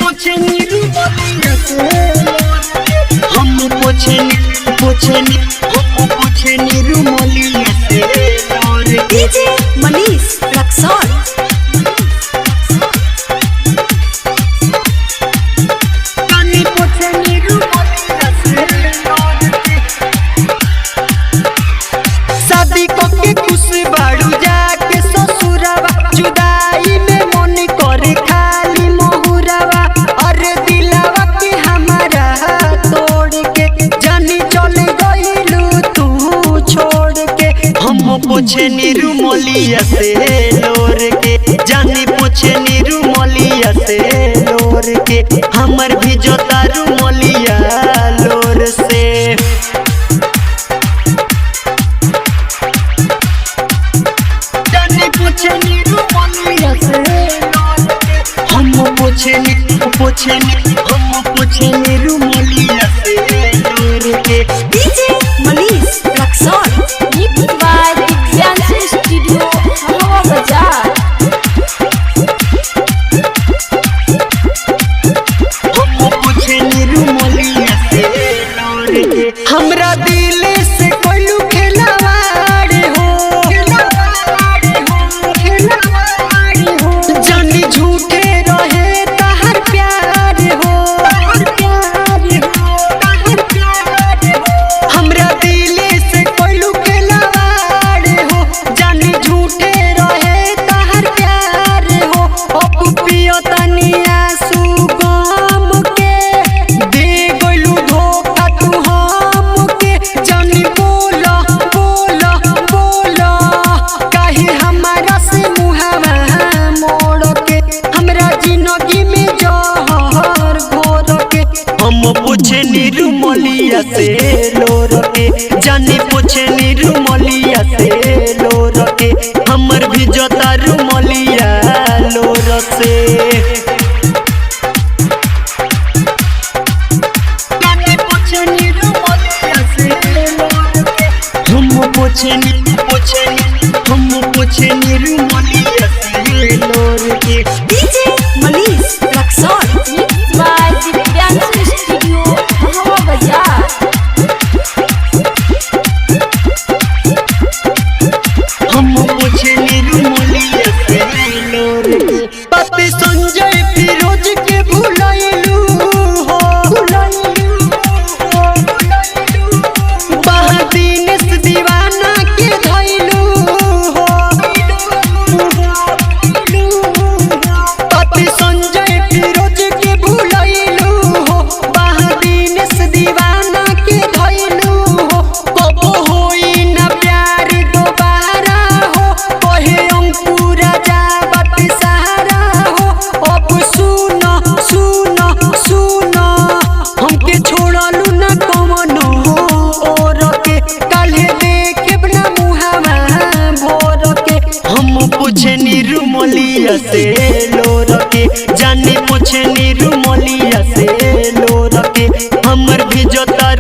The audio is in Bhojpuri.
पोछनी रुमलिया से हम पोछनी रुमलिया से डीजे मनीष रक्सौल। शादी को के खुश बाड़ू जाके ससुरवा जुदाई में मन करे खाली मोहुरवा और दिलवा के हमारा तोड़ के जानी चले गइलू तू छोड़ के हम पोछनी रुमलिया से लोर के जानी पोछनी रुमलिया से लोर के हमर भी जोता रुमलिया लोर से हम पोछनी रुमलिया से लोर के DJ Manish Raxaul. Mixed by Divyans Studio, Halawa Bazaar। हम पोछनी रुमलिया से लोर के हमरा दिल से कोइलू खिलवाड़ हो जानी झूठे रहे तहर प्यार हो हमरा दिल से कोइलू खिलवाड़ हो जानी झूठे रहे तहर प्यार हो अब पियो तनिया सुगम के दे गइलू धोखा तू हमके जानी बोला काहे हमारा से मुहावा मोड़ के हमरा जिंदगी में जहर घोर के हम पोछनी रुमलिया से लोर के जानी पोछनी रुमलिया से लोर के हमर भी जोता रुमलिया लोर से हम पोछनी रुमलिया से लोर के DJ Manish Raxaul. Mixed by Divyans Studio, Halawa Bazaar। हम पोछनी रुमलिया से लोर के पति संजय फिरोज के भुलाइलू हो बहादीनेस दीवाना के धइलू हो पति संजय फिरोज के भुलाइलू हो बहादीनेस दीवाना के धइलू हो कबो होई ना प्यार दोबारा हो कहे अंकुरा जा बात सहारा हो अब सुनो हमके छोड़लू ना कमनो और के काल्हे देखब ना मुहावा भोर के हम पोछनी रुमलिया से लोर के जानी पोछनी रुमलिया से लोर के हमर भी जोता